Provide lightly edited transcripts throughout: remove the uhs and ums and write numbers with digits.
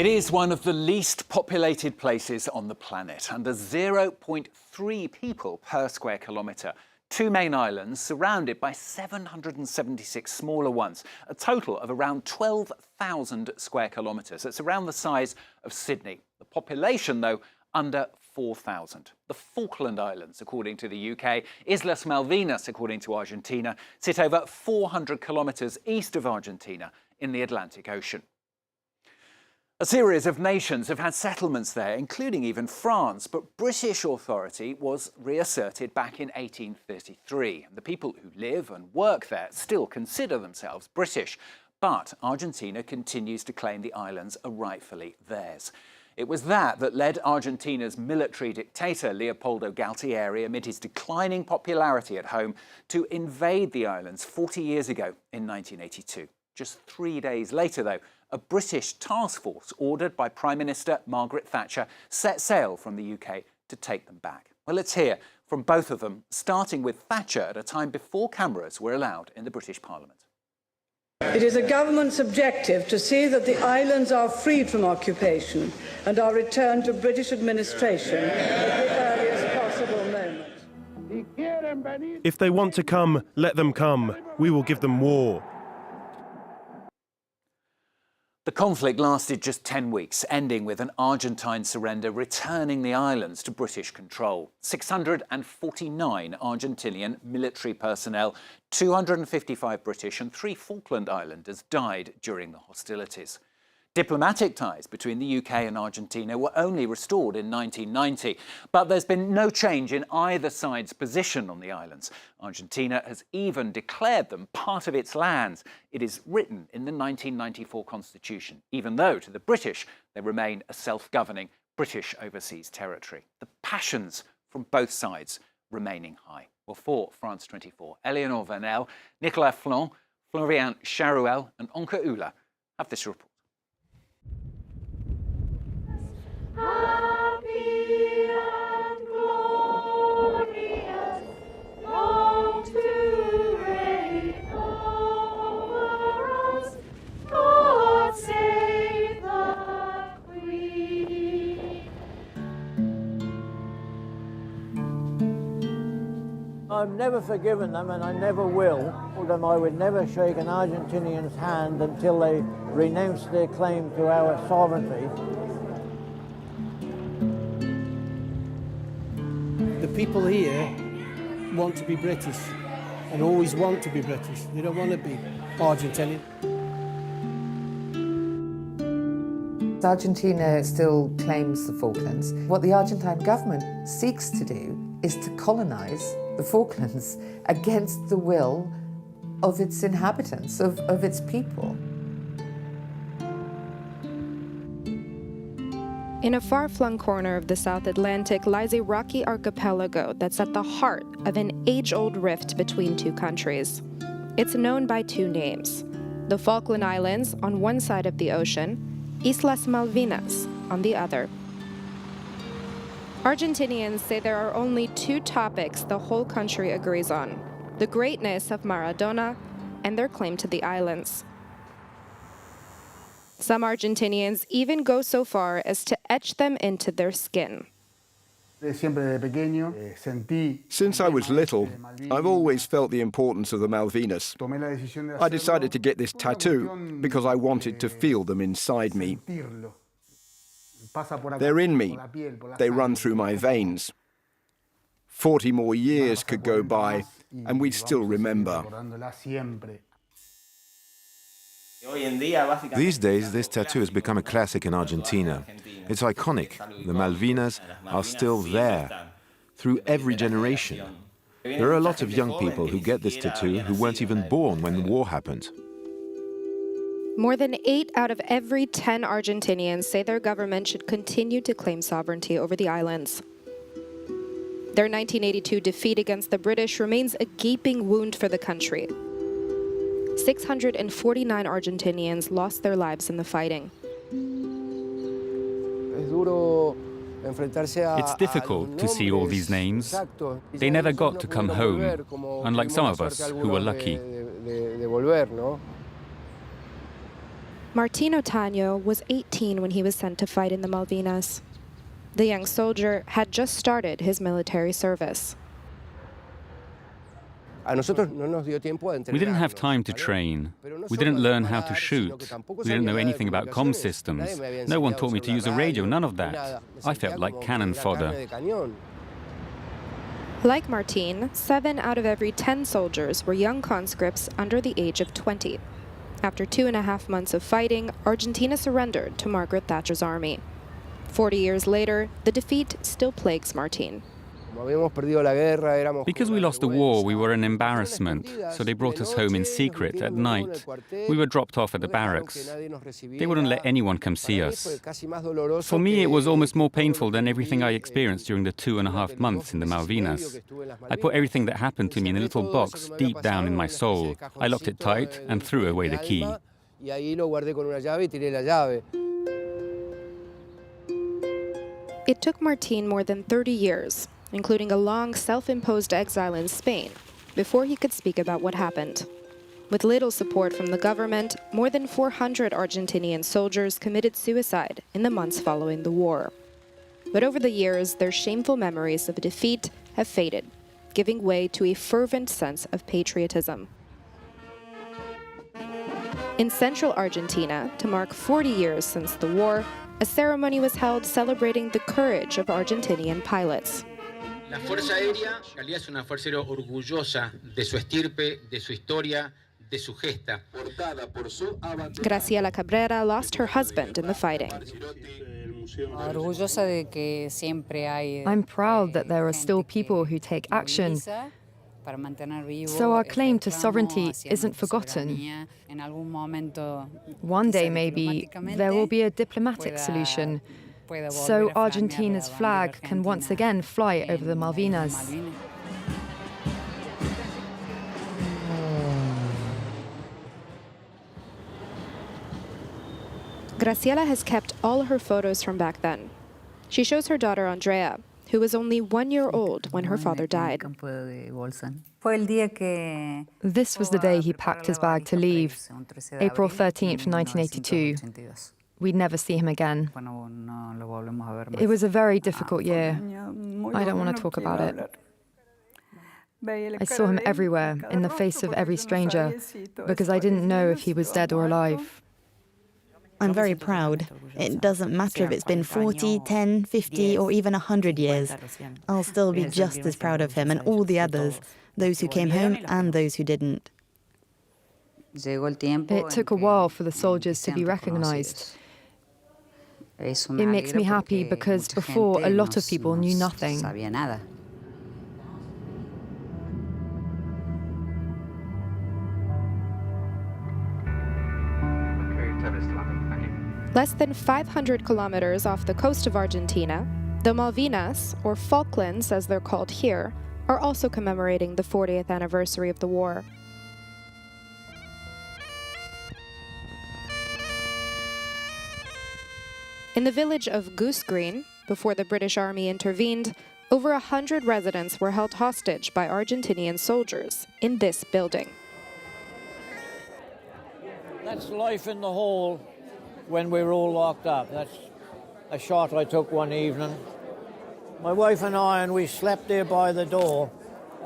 It is one of the least populated places on the planet, under 0.3 people per square kilometre. Two main islands surrounded by 776 smaller ones, a total of around 12,000 square kilometres. That's around the size of Sydney. The population, though, under 4,000. The Falkland Islands, according to the UK, Islas Malvinas, according to Argentina, sit over 400 kilometres east of Argentina in the Atlantic Ocean. A series of nations have had settlements there, including even France, but British authority was reasserted back in 1833. The people who live and work there still consider themselves British, but Argentina continues to claim the islands are rightfully theirs. It was that led Argentina's military dictator Leopoldo Galtieri, amid his declining popularity at home, to invade the islands 40 years ago in 1982. Just 3 days later, though, a British task force ordered by Prime Minister Margaret Thatcher set sail from the UK to take them back. Well, let's hear from both of them, starting with Thatcher at a time before cameras were allowed in the British Parliament. It is the government's objective to see that the islands are freed from occupation and are returned to British administration at the earliest possible moment. If they want to come, let them come. We will give them war. The conflict lasted just 10 weeks, ending with an Argentine surrender returning the islands to British control. 649 Argentinian military personnel, 255 British and 3 Falkland Islanders died during the hostilities. Diplomatic ties between the UK and Argentina were only restored in 1990, but there's been no change in either side's position on the islands. Argentina has even declared them part of its lands. It is written in the 1994 Constitution, even though to the British they remain a self-governing British overseas territory. The passions from both sides remaining high. Well, for France 24, Éléonore Vanel, Nicolas Flon, Flavian Charuel and Nicolas have this report. Happy and glorious, long to reign over us, God save the Queen. I've never forgiven them and I never will. Told them I would never shake an Argentinian's hand until they renounced their claim to our sovereignty. The people here want to be British and always want to be British. They don't want to be Argentinian. Argentina still claims the Falklands. What the Argentine government seeks to do is to colonise the Falklands against the will of its inhabitants, of its people. In a far-flung corner of the South Atlantic lies a rocky archipelago that's at the heart of an age-old rift between two countries. It's known by two names: the Falkland Islands on one side of the ocean, Islas Malvinas on the other. Argentinians say there are only two topics the whole country agrees on: the greatness of Maradona and their claim to the islands. Some Argentinians even go so far as to etch them into their skin. Since I was little, I've always felt the importance of the Malvinas. I decided to get this tattoo because I wanted to feel them inside me. They're in me. They run through my veins. 40 more years could go by, and we'd still remember. These days, this tattoo has become a classic in Argentina. It's iconic. The Malvinas are still there, through every generation. There are a lot of young people who get this tattoo who weren't even born when the war happened. More than 8 out of every 10 Argentinians say their government should continue to claim sovereignty over the islands. Their 1982 defeat against the British remains a gaping wound for the country. 649 Argentinians lost their lives in the fighting. It's difficult to see all these names. They never got to come home, unlike some of us who were lucky. Martín Otaño was 18 when he was sent to fight in the Malvinas. The young soldier had just started his military service. We didn't have time to train. We didn't learn how to shoot. We didn't know anything about comm systems. No one taught me to use a radio, none of that. I felt like cannon fodder. Like Martín, 7 out of every 10 soldiers were young conscripts under the age of 20. After 2.5 months of fighting, Argentina surrendered to Margaret Thatcher's army. 40 years later, the defeat still plagues Martín. Because we lost the war, we were an embarrassment, so they brought us home in secret at night. We were dropped off at the barracks. They wouldn't let anyone come see us. For me, it was almost more painful than everything I experienced during the 2.5 months in the Malvinas. I put everything that happened to me in a little box deep down in my soul. I locked it tight and threw away the key. It took Martín more than 30 years, including a long self-imposed exile in Spain, before he could speak about what happened. With little support from the government, more than 400 Argentinian soldiers committed suicide in the months following the war. But over the years, their shameful memories of defeat have faded, giving way to a fervent sense of patriotism. In central Argentina, to mark 40 years since the war, a ceremony was held celebrating the courage of Argentinian pilots. La Fuerza Aérea, en realidad, es una fuerza aérea orgullosa de su estirpe, de su historia, de su gesta. Graciela Cabrera lost her husband in the fighting. I'm proud that there are still people who take action, so our claim to sovereignty isn't forgotten. One day, maybe, there will be a diplomatic solution, so Argentina's flag can once again fly over the Malvinas. Graciela has kept all her photos from back then. She shows her daughter Andrea, who was only 1 year old when her father died. This was the day he packed his bag to leave, April 13th, 1982. We'd never see him again. It was a very difficult year. I don't want to talk about it. I saw him everywhere, in the face of every stranger, because I didn't know if he was dead or alive. I'm very proud. It doesn't matter if it's been 40, 10, 50, or even 100 years. I'll still be just as proud of him and all the others, those who came home and those who didn't. It took a while for the soldiers to be recognized. It makes me happy because before, a lot of people knew nothing. Less than 500 kilometers off the coast of Argentina, the Malvinas, or Falklands as they're called here, are also commemorating the 40th anniversary of the war. In the village of Goose Green, before the British Army intervened, over 100 residents were held hostage by Argentinian soldiers in this building. That's life in the hall when we were all locked up. That's a shot I took one evening. My wife and we slept there by the door,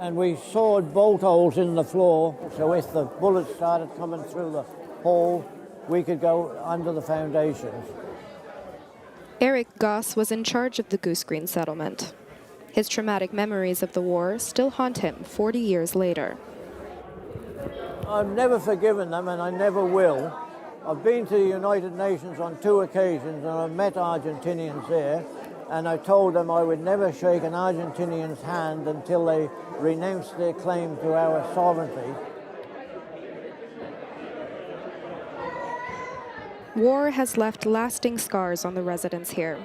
and we sawed bolt holes in the floor, so if the bullets started coming through the hole, we could go under the foundations. Eric Goss was in charge of the Goose Green settlement. His traumatic memories of the war still haunt him 40 years later. I've never forgiven them, and I never will. I've been to the United Nations on 2 occasions, and I've met Argentinians there, and I told them I would never shake an Argentinian's hand until they renounced their claim to our sovereignty. War has left lasting scars on the residents here,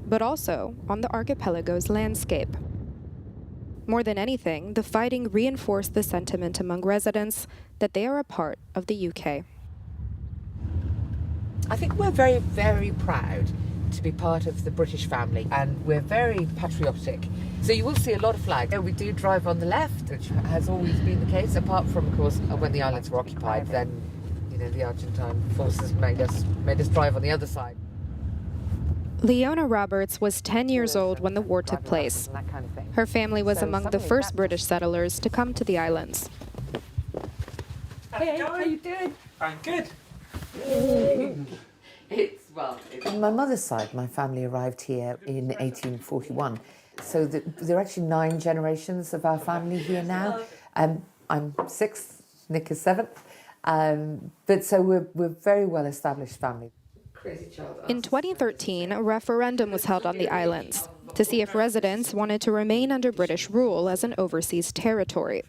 but also on the archipelago's landscape. More than anything, the fighting reinforced the sentiment among residents that they are a part of the UK. I think we're very, very proud to be part of the British family, and we're very patriotic. So you will see a lot of flags. We do drive on the left, which has always been the case, apart from, of course, when the islands were occupied, then You know, the Argentine forces made us drive on the other side. Leona Roberts was 10 years old when the war took place. Her family was among the first British settlers to come to the islands. Hey, how you doing? I'm good. On my mother's side, my family arrived here in 1841. So there are actually 9 generations of our family here now. I'm 6th, Nick is 7th. But so we're very well-established family. In 2013, a referendum was held on the islands to see if residents wanted to remain under British rule as an overseas territory.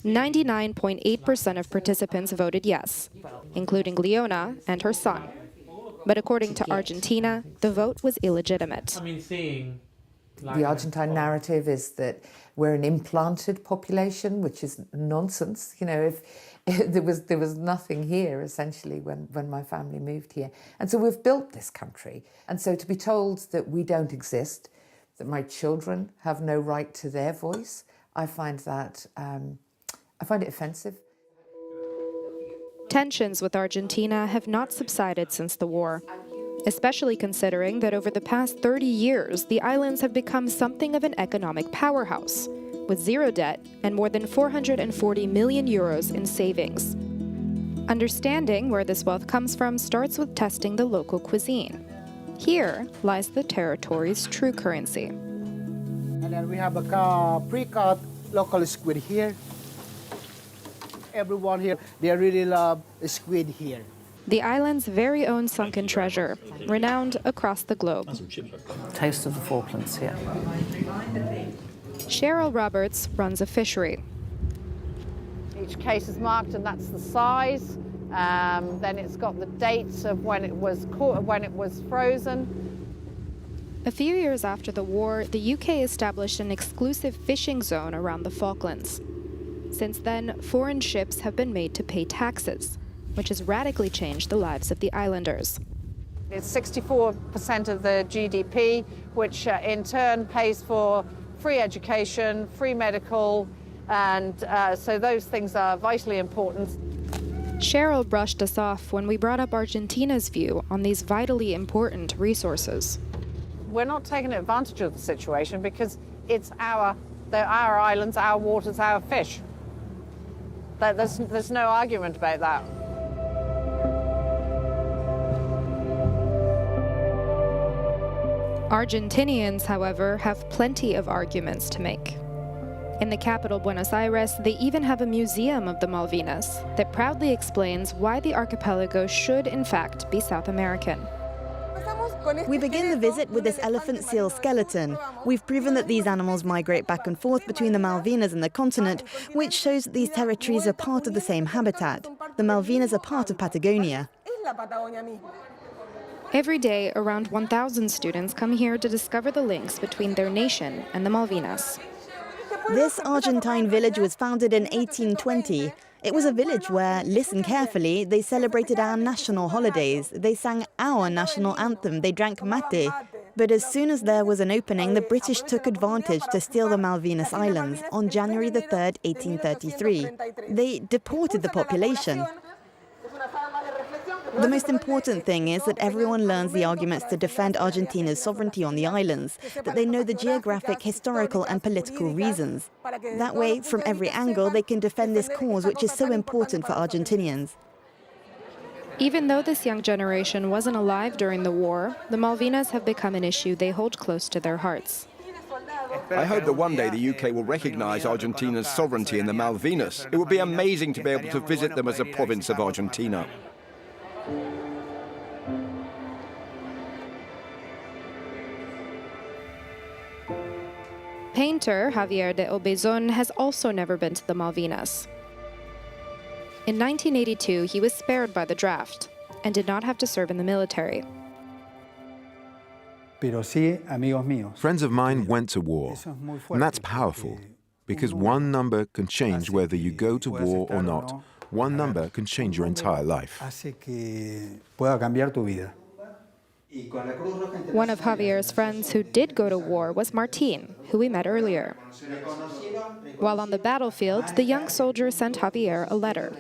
99.8% of participants voted yes, including Leona and her son. But according to Argentina, the vote was illegitimate. The Argentine narrative is that we're an implanted population, which is nonsense. You know, if there was nothing here, essentially, when my family moved here. And so we've built this country. And so to be told that we don't exist, that my children have no right to their voice, I find that, I find it offensive. Tensions with Argentina have not subsided since the war, especially considering that over the past 30 years, the islands have become something of an economic powerhouse, with zero debt and more than 440 million euros in savings. Understanding where this wealth comes from starts with testing the local cuisine. Here lies the territory's true currency. And then we have a pre-cut local squid here. Everyone here, they really love squid here. The island's very own sunken treasure, renowned across the globe. Taste of the Falklands here. Charuel Roberts runs a fishery. Each case is marked, and that's the size. Then it's got the dates of when it was caught, when it was frozen. A few years after the war, the UK established an exclusive fishing zone around the Falklands. Since then, foreign ships have been made to pay taxes, which has radically changed the lives of the islanders. It's 64% of the GDP, which in turn pays for free education, free medical, and so those things are vitally important. Charuel brushed us off when we brought up Argentina's view on these vitally important resources. We're not taking advantage of the situation because they're our islands, our waters, our fish. There's no argument about that. Argentinians, however, have plenty of arguments to make. In the capital, Buenos Aires, they even have a museum of the Malvinas that proudly explains why the archipelago should, in fact, be South American. We begin the visit with this elephant seal skeleton. We've proven that these animals migrate back and forth between the Malvinas and the continent, which shows that these territories are part of the same habitat. The Malvinas are part of Patagonia. Every day, around 1,000 students come here to discover the links between their nation and the Malvinas. This Argentine village was founded in 1820. It was a village where, listen carefully, they celebrated our national holidays. They sang our national anthem. They drank mate. But as soon as there was an opening, the British took advantage to steal the Malvinas Islands on January the 3rd, 1833. They deported the population. The most important thing is that everyone learns the arguments to defend Argentina's sovereignty on the islands, that they know the geographic, historical and political reasons. That way, from every angle, they can defend this cause which is so important for Argentinians. Even though this young generation wasn't alive during the war, the Malvinas have become an issue they hold close to their hearts. I hope that one day the UK will recognise Argentina's sovereignty in the Malvinas. It would be amazing to be able to visit them as a province of Argentina. Painter Javier de Obezon has also never been to the Malvinas. In 1982, he was spared by the draft and did not have to serve in the military. Friends of mine went to war, and that's powerful, because one number can change whether you go to war or not. One number can change your entire life. One of Javier's friends who did go to war was Martin, who we met earlier. While on the battlefield, the young soldier sent Javier a letter.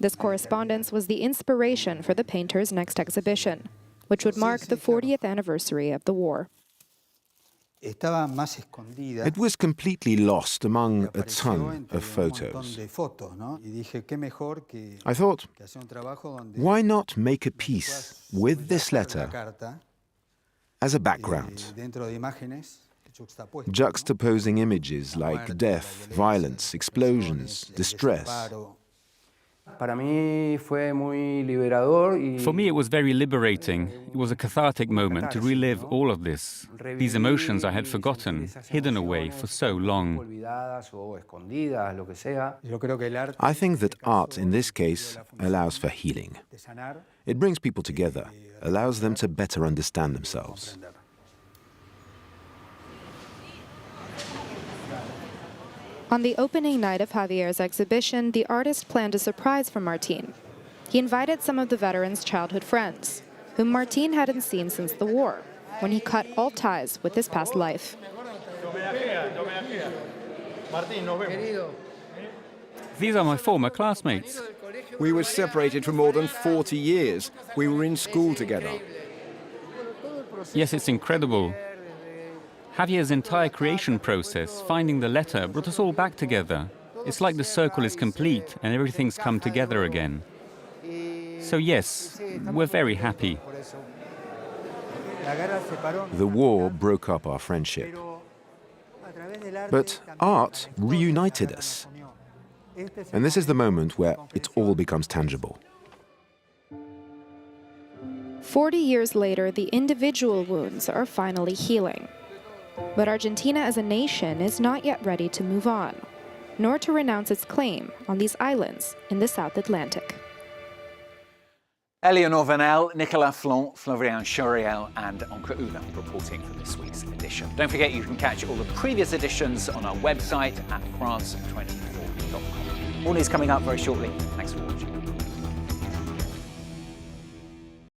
This correspondence was the inspiration for the painter's next exhibition, which would mark the 40th anniversary of the war. It was completely lost among a ton of photos. I thought, why not make a piece with this letter as a background, juxtaposing images like death, violence, explosions, distress. For me, it was very liberating. It was a cathartic moment to relive all of this, these emotions I had forgotten, hidden away for so long. I think that art, in this case, allows for healing. It brings people together, allows them to better understand themselves. On the opening night of Javier's exhibition, the artist planned a surprise for Martin. He invited some of the veteran's childhood friends, whom Martin hadn't seen since the war, when he cut all ties with his past life. These are my former classmates. We were separated for more than 40 years. We were in school together. Yes, it's incredible. Javier's entire creation process, finding the letter, brought us all back together. It's like the circle is complete and everything's come together again. So yes, we're very happy. The war broke up our friendship. But art reunited us. And this is the moment where it all becomes tangible. 40 years later, the individual wounds are finally healing. But Argentina as a nation is not yet ready to move on, nor to renounce its claim on these islands in the South Atlantic. Éléonore Vanel, Nicolas, Flon, Flavian, Charuel and Encre Una reporting for this week's edition. Don't forget you can catch all the previous editions on our website at france24.com. More news coming up very shortly. Thanks for watching.